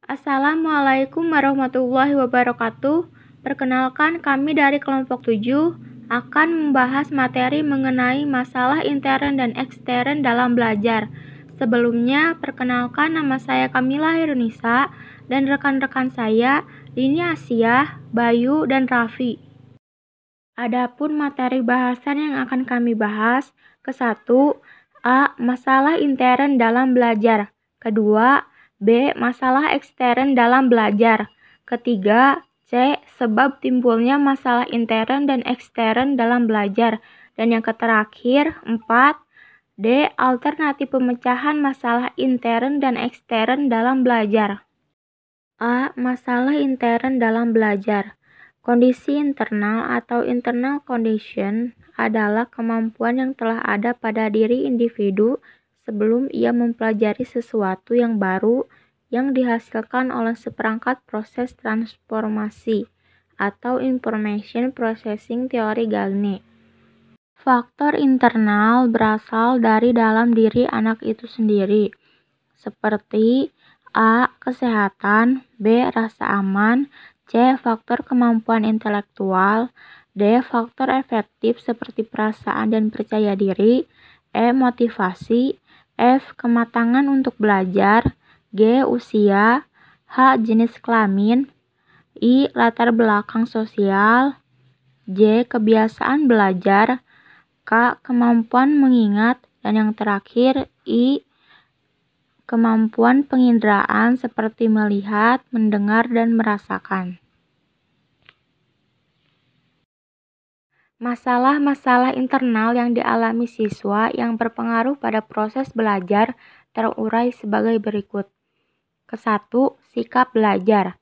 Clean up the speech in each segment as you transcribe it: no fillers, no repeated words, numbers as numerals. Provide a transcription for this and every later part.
Assalamualaikum warahmatullahi wabarakatuh. Perkenalkan, kami dari kelompok 7 akan membahas materi mengenai masalah intern dan ekstern dalam belajar. Sebelumnya, perkenalkan nama saya Kamila Hirunisa dan rekan-rekan saya Dini Asia, Bayu, dan Raffi. Adapun materi bahasan yang akan kami bahas, ke-1, A. Masalah intern dalam belajar. Kedua, B. Masalah ekstern dalam belajar. Ketiga, C. Sebab timbulnya masalah intern dan ekstern dalam belajar. Dan yang terakhir, 4. D. Alternatif pemecahan masalah intern dan ekstern dalam belajar. A. Masalah intern dalam belajar. Kondisi internal atau internal condition adalah kemampuan yang telah ada pada diri individu sebelum ia mempelajari sesuatu yang baru yang dihasilkan oleh seperangkat proses transformasi atau information processing teori Gagne. Faktor internal berasal dari dalam diri anak itu sendiri, seperti A. Kesehatan, B. Rasa aman, C. Faktor kemampuan intelektual, D. Faktor efektif seperti perasaan dan percaya diri, E. Motivasi, F. Kematangan untuk belajar, G. Usia, H. Jenis kelamin, I. Latar belakang sosial, J. Kebiasaan belajar, K. Kemampuan mengingat, dan yang terakhir I. Kemampuan penginderaan seperti melihat, mendengar, dan merasakan. Masalah-masalah internal yang dialami siswa yang berpengaruh pada proses belajar terurai sebagai berikut. Ke-1, sikap belajar.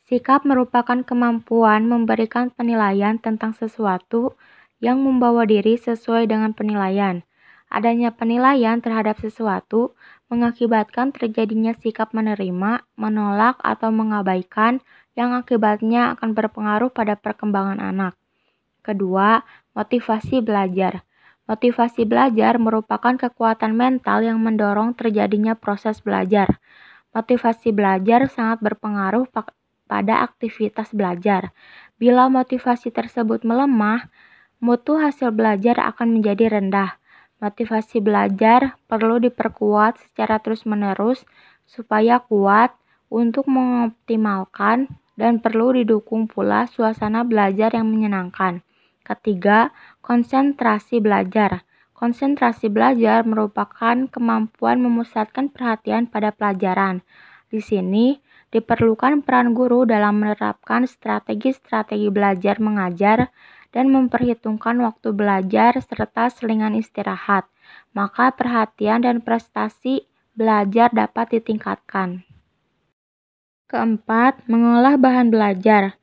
Sikap merupakan kemampuan memberikan penilaian tentang sesuatu yang membawa diri sesuai dengan penilaian. Adanya penilaian terhadap sesuatu mengakibatkan terjadinya sikap menerima, menolak, atau mengabaikan yang akibatnya akan berpengaruh pada perkembangan anak. Kedua, motivasi belajar. Motivasi belajar merupakan kekuatan mental yang mendorong terjadinya proses belajar. Motivasi belajar sangat berpengaruh pada aktivitas belajar. Bila motivasi tersebut melemah, mutu hasil belajar akan menjadi rendah. Motivasi belajar perlu diperkuat secara terus-menerus supaya kuat untuk mengoptimalkan dan perlu didukung pula suasana belajar yang menyenangkan. Ketiga, konsentrasi belajar. Konsentrasi belajar merupakan kemampuan memusatkan perhatian pada pelajaran. Di sini diperlukan peran guru dalam menerapkan strategi-strategi belajar mengajar dan memperhitungkan waktu belajar serta selingan istirahat, maka perhatian dan prestasi belajar dapat ditingkatkan. Keempat, mengolah bahan belajar.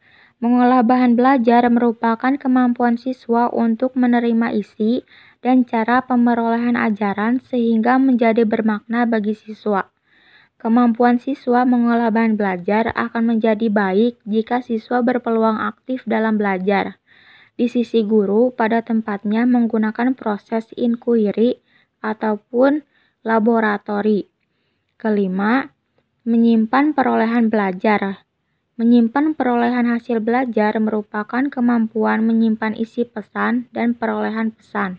Mengolah bahan belajar merupakan kemampuan siswa untuk menerima isi dan cara pemerolehan ajaran sehingga menjadi bermakna bagi siswa. Kemampuan siswa mengolah bahan belajar akan menjadi baik jika siswa berpeluang aktif dalam belajar. Di sisi guru, pada tempatnya menggunakan proses inquiry ataupun laboratori. Kelima, menyimpan perolehan belajar. Menyimpan perolehan hasil belajar merupakan kemampuan menyimpan isi pesan dan perolehan pesan.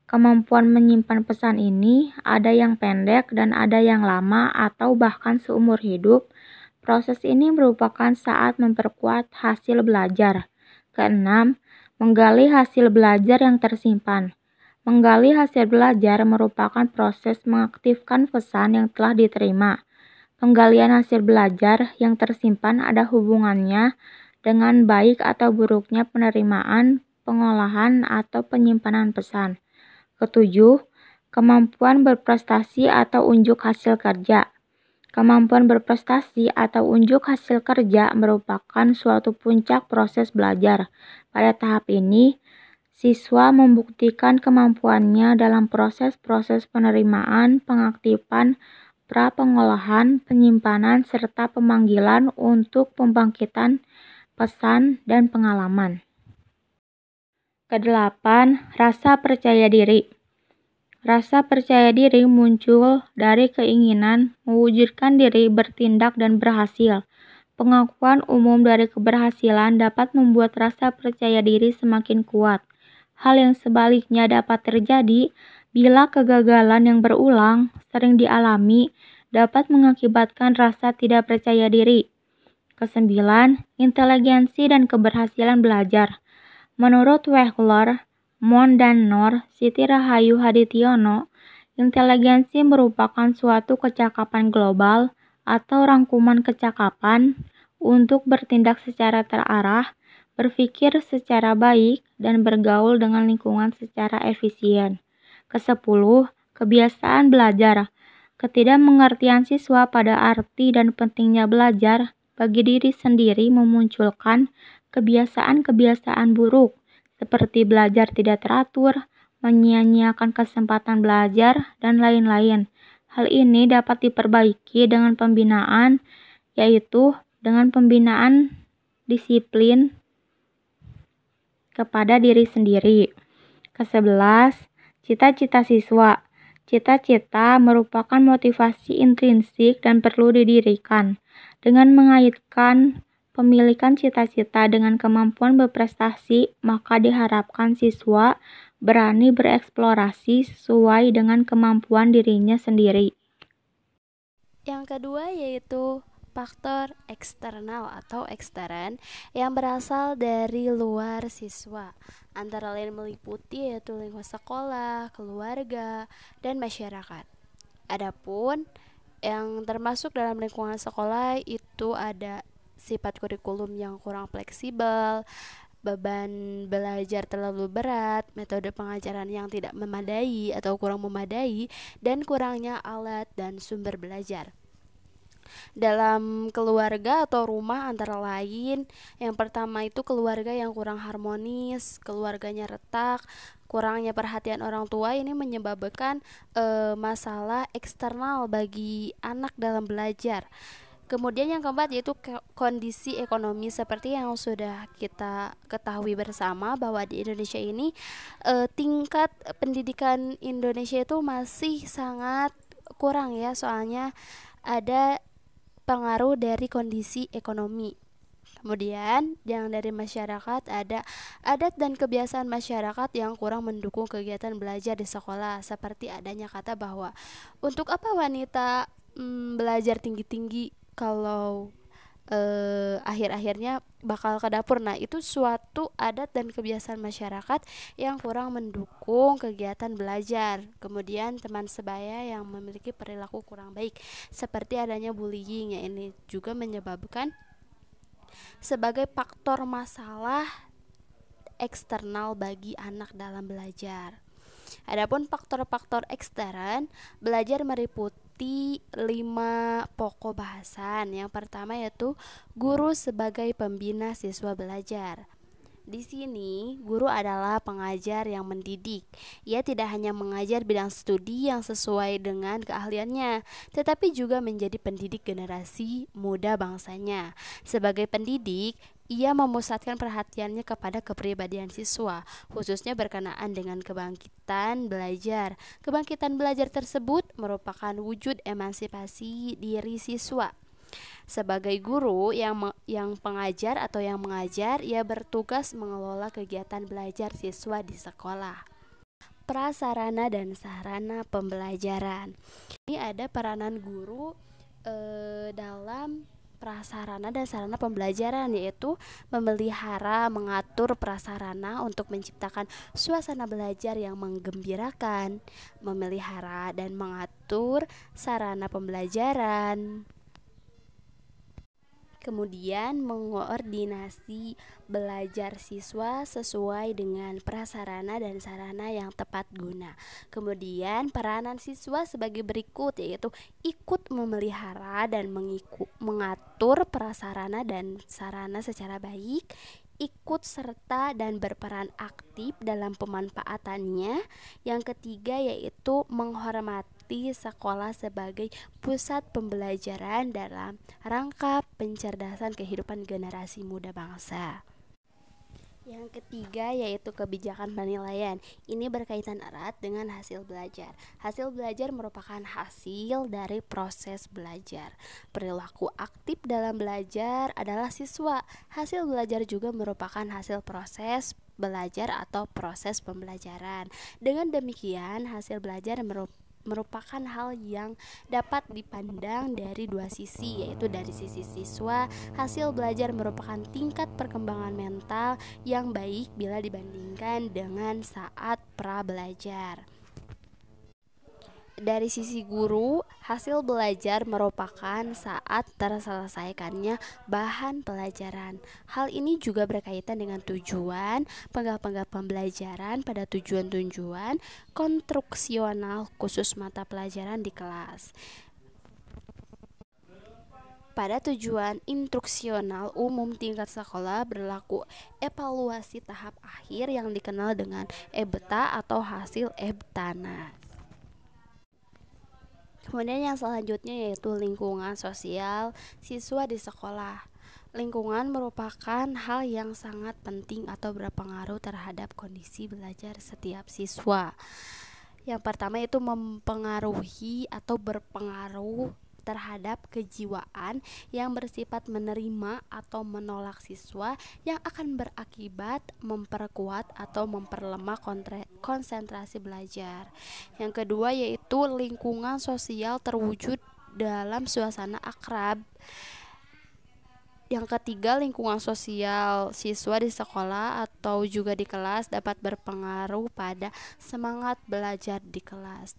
Kemampuan menyimpan pesan ini ada yang pendek dan ada yang lama atau bahkan seumur hidup. Proses ini merupakan saat memperkuat hasil belajar. Keenam, menggali hasil belajar yang tersimpan. Menggali hasil belajar merupakan proses mengaktifkan pesan yang telah diterima. Penggalian hasil belajar yang tersimpan ada hubungannya dengan baik atau buruknya penerimaan, pengolahan, atau penyimpanan pesan. Ketujuh, kemampuan berprestasi atau unjuk hasil kerja. Kemampuan berprestasi atau unjuk hasil kerja merupakan suatu puncak proses belajar. Pada tahap ini, siswa membuktikan kemampuannya dalam proses-proses penerimaan, pengaktifan, pra-pengolahan, penyimpanan, serta pemanggilan untuk pembangkitan pesan dan pengalaman. Kedelapan, rasa percaya diri. Rasa percaya diri muncul dari keinginan mewujudkan diri bertindak dan berhasil. Pengakuan umum dari keberhasilan dapat membuat rasa percaya diri semakin kuat. Hal yang sebaliknya dapat terjadi bila kegagalan yang berulang sering dialami dapat mengakibatkan rasa tidak percaya diri. Kesembilan, inteligensi dan keberhasilan belajar. Menurut Wehler, Mon dan Nor, Siti Rahayu Hadityono, inteligensi merupakan suatu kecakapan global atau rangkuman kecakapan untuk bertindak secara terarah, berpikir secara baik, dan bergaul dengan lingkungan secara efisien. Kesepuluh, kebiasaan belajar. Ketidakmengertian siswa pada arti dan pentingnya belajar bagi diri sendiri memunculkan kebiasaan-kebiasaan buruk, seperti belajar tidak teratur, menyia-nyiakan kesempatan belajar, dan lain-lain. Hal ini dapat diperbaiki dengan pembinaan, yaitu dengan pembinaan disiplin kepada diri sendiri. Ke-11, cita-cita siswa. Cita-cita merupakan motivasi intrinsik dan perlu didirikan. Dengan mengaitkan pemilikan cita-cita dengan kemampuan berprestasi, maka diharapkan siswa berani bereksplorasi sesuai dengan kemampuan dirinya sendiri. Yang kedua yaitu faktor eksternal atau ekstern yang berasal dari luar siswa, antara lain meliputi yaitu lingkungan sekolah, keluarga, dan masyarakat. Adapun yang termasuk dalam lingkungan sekolah itu ada sifat kurikulum yang kurang fleksibel, beban belajar terlalu berat, metode pengajaran yang tidak memadai atau kurang memadai, dan kurangnya alat dan sumber belajar. Dalam keluarga atau rumah antara lain, yang pertama itu keluarga yang kurang harmonis, keluarganya retak, kurangnya perhatian orang tua ini menyebabkan masalah eksternal bagi anak dalam belajar. Kemudian yang keempat yaitu kondisi ekonomi, seperti yang sudah kita ketahui bersama bahwa di Indonesia ini tingkat pendidikan Indonesia itu masih sangat kurang ya, soalnya ada pengaruh dari kondisi ekonomi. Kemudian yang dari masyarakat ada adat dan kebiasaan masyarakat yang kurang mendukung kegiatan belajar di sekolah, seperti adanya kata bahwa untuk apa wanita belajar tinggi-tinggi kalau akhir-akhirnya bakal ke dapur. Nah, itu suatu adat dan kebiasaan masyarakat yang kurang mendukung kegiatan belajar. Kemudian teman sebaya yang memiliki perilaku kurang baik, seperti adanya bullying, ya ini juga menyebabkan sebagai faktor masalah eksternal bagi anak dalam belajar. Adapun faktor-faktor ekstern, belajar meliputi 5 pokok bahasan. Yang pertama yaitu guru sebagai pembina siswa belajar. Di sini, guru adalah pengajar yang mendidik. Ia tidak hanya mengajar bidang studi yang sesuai dengan keahliannya, tetapi juga menjadi pendidik generasi muda bangsanya. Sebagai pendidik, ia memusatkan perhatiannya kepada kepribadian siswa, khususnya berkenaan dengan kebangkitan belajar. Kebangkitan belajar tersebut merupakan wujud emansipasi diri siswa. Sebagai guru yang pengajar atau yang mengajar, ia bertugas mengelola kegiatan belajar siswa di sekolah. Prasarana dan sarana pembelajaran. Ini ada peranan guru dalam prasarana dan sarana pembelajaran, yaitu memelihara, mengatur prasarana untuk menciptakan suasana belajar yang menggembirakan, memelihara dan mengatur sarana pembelajaran. Kemudian mengoordinasi belajar siswa sesuai dengan prasarana dan sarana yang tepat guna. Kemudian peranan siswa sebagai berikut, yaitu ikut memelihara dan mengatur prasarana dan sarana secara baik, ikut serta dan berperan aktif dalam pemanfaatannya. Yang ketiga yaitu menghormati sekolah sebagai pusat pembelajaran dalam rangka pencerdasan kehidupan generasi muda bangsa. Yang ketiga yaitu kebijakan penilaian. Ini berkaitan erat dengan hasil belajar. Hasil belajar merupakan hasil dari proses belajar. Perilaku aktif dalam belajar adalah siswa. Hasil belajar juga merupakan hasil proses belajar atau proses pembelajaran. Dengan demikian, hasil belajar merupakan hal yang dapat dipandang dari dua sisi, yaitu dari sisi siswa. Hasil belajar merupakan tingkat perkembangan mental yang baik bila dibandingkan dengan saat pra belajar. Dari sisi guru, hasil belajar merupakan saat terselesaikannya bahan pelajaran. Hal ini juga berkaitan dengan tujuan, penggal-penggal pembelajaran pada tujuan-tujuan konstruksional khusus mata pelajaran di kelas. Pada tujuan instruksional umum tingkat sekolah berlaku evaluasi tahap akhir yang dikenal dengan EBTA atau hasil EBTANAS. Kemudian yang selanjutnya yaitu lingkungan sosial siswa di sekolah. Lingkungan merupakan hal yang sangat penting atau berpengaruh terhadap kondisi belajar setiap siswa. Yang pertama itu mempengaruhi atau berpengaruh terhadap kejiwaan yang bersifat menerima atau menolak siswa, yang akan berakibat memperkuat atau memperlemah konsentrasi belajar. Yang kedua yaitu lingkungan sosial terwujud dalam suasana akrab. Yang ketiga, lingkungan sosial siswa di sekolah atau juga di kelas dapat berpengaruh pada semangat belajar di kelas.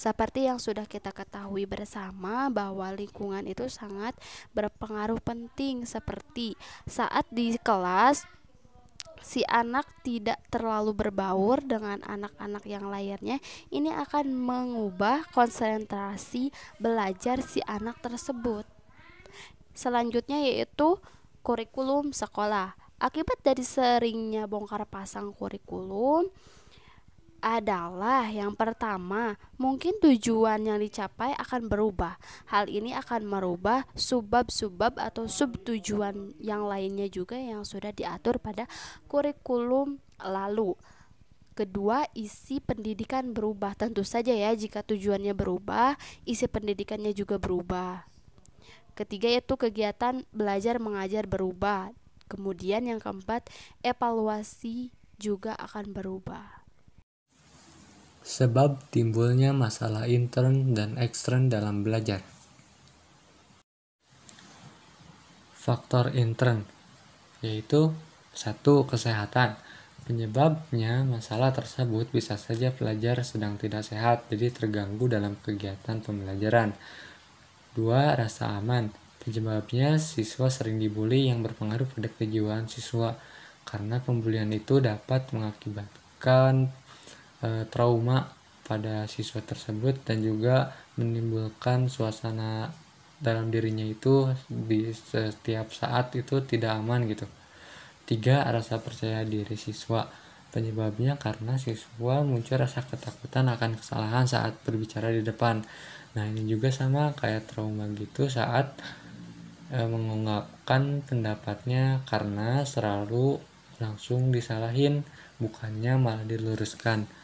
Seperti yang sudah kita ketahui bersama bahwa lingkungan itu sangat berpengaruh penting, seperti saat di kelas si anak tidak terlalu berbaur dengan anak-anak yang lainnya, ini akan mengubah konsentrasi belajar si anak tersebut. Selanjutnya yaitu kurikulum sekolah. Akibat dari seringnya bongkar pasang kurikulum adalah yang pertama, mungkin tujuan yang dicapai akan berubah. Hal ini akan merubah subbab-subbab atau subtujuan yang lainnya juga yang sudah diatur pada kurikulum lalu. Kedua, isi pendidikan berubah. Tentu saja ya, jika tujuannya berubah, isi pendidikannya juga berubah. Ketiga yaitu kegiatan belajar mengajar berubah. Kemudian yang keempat, evaluasi juga akan berubah. Sebab timbulnya masalah intern dan ekstern dalam belajar. Faktor intern yaitu 1. Kesehatan. Penyebabnya masalah tersebut bisa saja pelajar sedang tidak sehat, jadi terganggu dalam kegiatan pembelajaran. 2. Rasa aman. Penyebabnya siswa sering dibully yang berpengaruh pada kejiwaan siswa, karena pembulian itu dapat mengakibatkan trauma pada siswa tersebut dan juga menimbulkan suasana dalam dirinya itu di setiap saat itu tidak aman gitu. 3. Rasa percaya diri siswa. Penyebabnya karena siswa muncul rasa ketakutan akan kesalahan saat berbicara di depan. Nah, ini juga sama kayak trauma gitu saat mengungkapkan pendapatnya karena selalu langsung disalahin, bukannya malah diluruskan.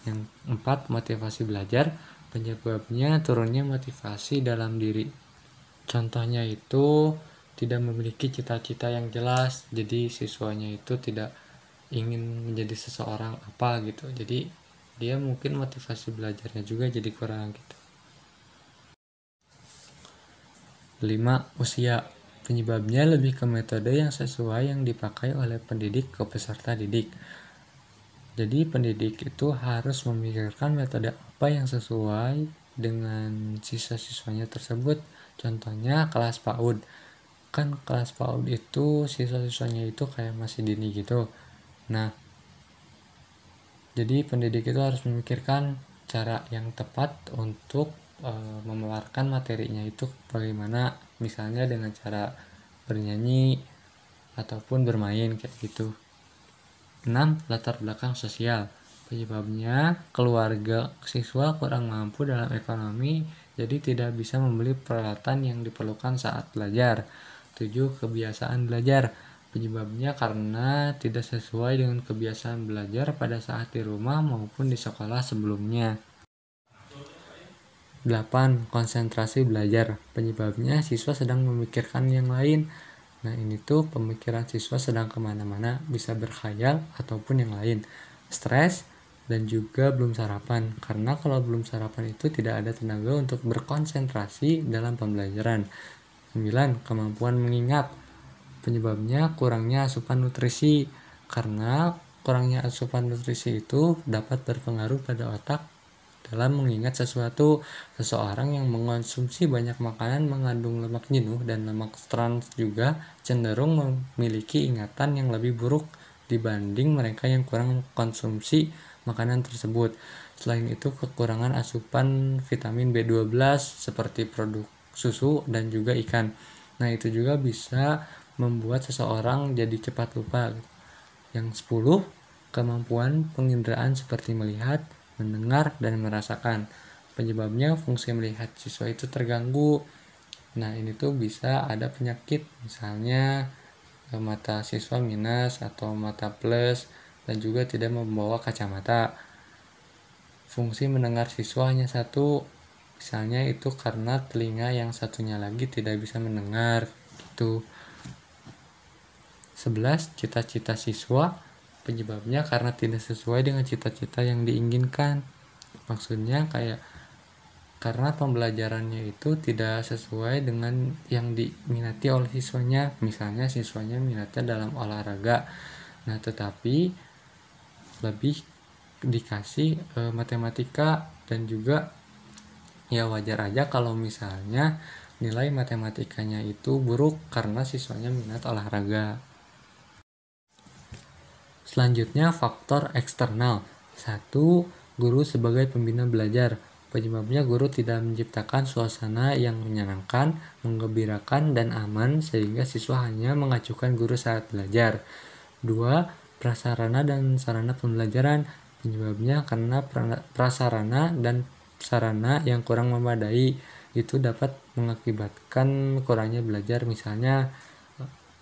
Yang 4. Motivasi belajar. Penyebabnya turunnya motivasi dalam diri. Contohnya itu tidak memiliki cita-cita yang jelas, jadi siswanya itu tidak ingin menjadi seseorang apa gitu, jadi dia mungkin motivasi belajarnya juga jadi kurang gitu. 5. Usia. Penyebabnya lebih ke metode yang sesuai yang dipakai oleh pendidik ke peserta didik. Jadi pendidik itu harus memikirkan metode apa yang sesuai dengan siswa-siswanya tersebut. Contohnya kelas PAUD. Kan kelas PAUD itu siswa-siswanya itu kayak masih dini gitu. Nah, jadi pendidik itu harus memikirkan cara yang tepat untuk memaparkan materinya itu bagaimana, misalnya dengan cara bernyanyi ataupun bermain kayak gitu. 6. Latar belakang sosial. Penyebabnya keluarga siswa kurang mampu dalam ekonomi, jadi tidak bisa membeli peralatan yang diperlukan saat belajar. 7. Kebiasaan belajar. Penyebabnya karena tidak sesuai dengan kebiasaan belajar pada saat di rumah maupun di sekolah sebelumnya. 8. Konsentrasi belajar. Penyebabnya siswa sedang memikirkan yang lain. Nah, ini tuh pemikiran siswa sedang kemana-mana, bisa berkhayal ataupun yang lain. Stres dan juga belum sarapan. Karena kalau belum sarapan itu tidak ada tenaga untuk berkonsentrasi dalam pembelajaran. 9. Kemampuan mengingat. Penyebabnya kurangnya asupan nutrisi. Karena kurangnya asupan nutrisi itu dapat berpengaruh pada otak dalam mengingat sesuatu. Seseorang yang mengonsumsi banyak makanan mengandung lemak jenuh dan lemak trans juga cenderung memiliki ingatan yang lebih buruk dibanding mereka yang kurang konsumsi makanan tersebut. Selain itu, kekurangan asupan vitamin B12 seperti produk susu dan juga ikan. Nah, itu juga bisa membuat seseorang jadi cepat lupa. Yang 10, kemampuan penginderaan seperti melihat, mendengar, dan merasakan. Penyebabnya fungsi melihat siswa itu terganggu. Nah, ini tuh bisa ada penyakit, misalnya mata siswa minus atau mata plus, dan juga tidak membawa kacamata. Fungsi mendengar siswa hanya satu, misalnya itu karena telinga yang satunya lagi tidak bisa mendengar gitu. 11. Cita-cita siswa. Penyebabnya karena tidak sesuai dengan cita-cita yang diinginkan. Maksudnya kayak karena pembelajarannya itu tidak sesuai dengan yang diminati oleh siswanya. Misalnya siswanya minatnya dalam olahraga, nah tetapi lebih dikasih matematika, dan juga ya wajar aja kalau misalnya nilai matematikanya itu buruk karena siswanya minat olahraga. Selanjutnya, faktor eksternal. 1. Guru sebagai pembina belajar. Penyebabnya guru tidak menciptakan suasana yang menyenangkan, menggembirakan, dan aman sehingga siswa hanya mengacuhkan guru saat belajar. 2. Prasarana dan sarana pembelajaran. Penyebabnya karena prasarana dan sarana yang kurang memadai itu dapat mengakibatkan kurangnya belajar, misalnya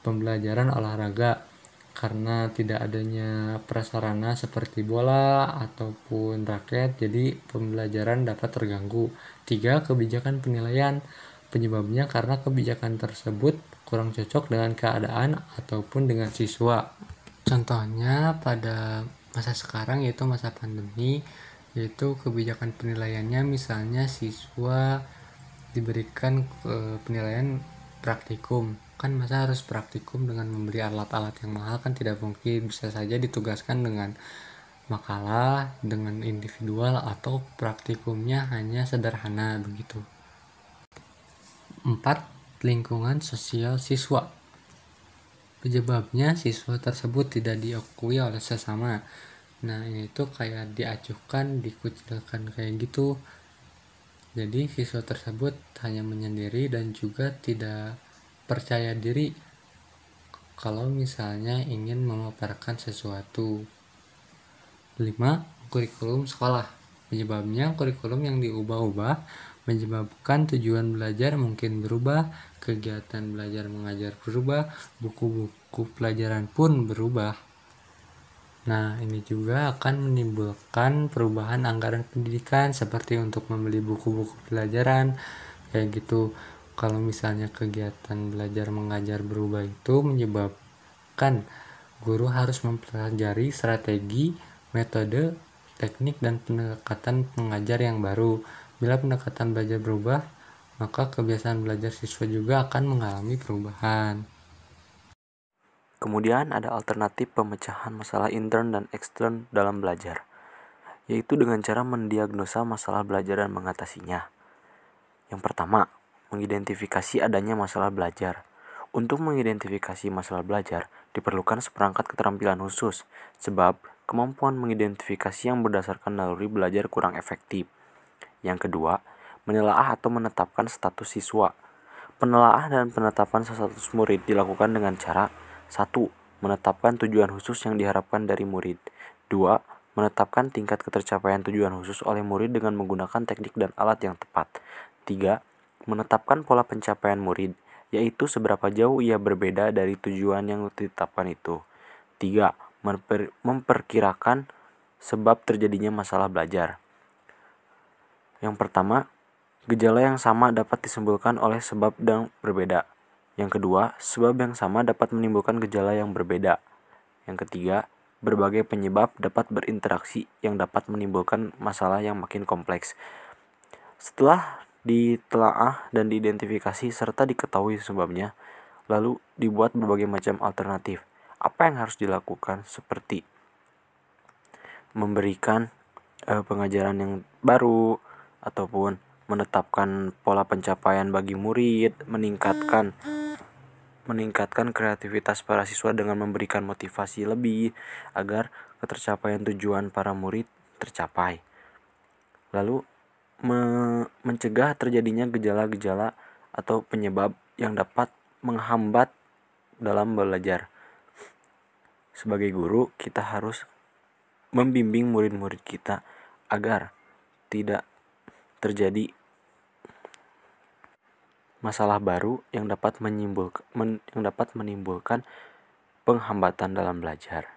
pembelajaran olahraga. Karena tidak adanya prasarana seperti bola ataupun raket, jadi pembelajaran dapat terganggu. 3. Kebijakan penilaian. Penyebabnya karena kebijakan tersebut kurang cocok dengan keadaan ataupun dengan siswa. Contohnya pada masa sekarang, yaitu masa pandemi, yaitu kebijakan penilaiannya misalnya siswa diberikan penilaian praktikum. Kan masa harus praktikum dengan membeli alat-alat yang mahal, kan tidak mungkin. Bisa saja ditugaskan dengan makalah, dengan individual, atau praktikumnya hanya sederhana begitu. 4. Lingkungan sosial siswa. Penyebabnya siswa tersebut tidak diakui oleh sesama. Nah, ini tuh kayak diacuhkan, dikucilkan kayak gitu. Jadi siswa tersebut hanya menyendiri dan juga tidak percaya diri kalau misalnya ingin memaparkan sesuatu. 5. Kurikulum sekolah. Penyebabnya kurikulum yang diubah-ubah menyebabkan tujuan belajar mungkin berubah, kegiatan belajar mengajar berubah, buku-buku pelajaran pun berubah. Nah, ini juga akan menimbulkan perubahan anggaran pendidikan seperti untuk membeli buku-buku pelajaran kayak gitu. Kalau misalnya kegiatan belajar mengajar berubah, itu menyebabkan guru harus mempelajari strategi, metode, teknik, dan pendekatan pengajar yang baru. Bila pendekatan belajar berubah, maka kebiasaan belajar siswa juga akan mengalami perubahan. Kemudian ada alternatif pemecahan masalah intern dan ekstern dalam belajar, yaitu dengan cara mendiagnosa masalah belajar dan mengatasinya. Yang pertama, mengidentifikasi adanya masalah belajar. Untuk mengidentifikasi masalah belajar, diperlukan seperangkat keterampilan khusus, sebab kemampuan mengidentifikasi yang berdasarkan naluri belajar kurang efektif. Yang kedua, menelaah atau menetapkan status siswa. Penelaahan dan penetapan status murid dilakukan dengan cara 1. Menetapkan tujuan khusus yang diharapkan dari murid. 2. Menetapkan tingkat ketercapaian tujuan khusus oleh murid dengan menggunakan teknik dan alat yang tepat. 3. Menetapkan pola pencapaian murid. yaitu seberapa jauh ia berbeda dari tujuan yang ditetapkan itu. 3. Memperkirakan sebab terjadinya masalah belajar. Yang pertama, gejala yang sama dapat disebabkan oleh sebab yang berbeda. Yang kedua, sebab yang sama dapat menimbulkan gejala yang berbeda. Yang ketiga, berbagai penyebab dapat berinteraksi yang dapat menimbulkan masalah yang makin kompleks. Setelah ditelaah dan diidentifikasi serta diketahui sebabnya, lalu dibuat berbagai macam alternatif. Apa yang harus dilakukan? Seperti memberikan pengajaran yang baru, ataupun menetapkan pola pencapaian bagi murid, meningkatkan kreativitas para siswa dengan memberikan motivasi lebih agar ketercapaian tujuan para murid tercapai. Lalu mencegah terjadinya gejala-gejala atau penyebab yang dapat menghambat dalam belajar. Sebagai guru, kita harus membimbing murid-murid kita agar tidak terjadi masalah baru yang dapat menimbulkan penghambatan dalam belajar.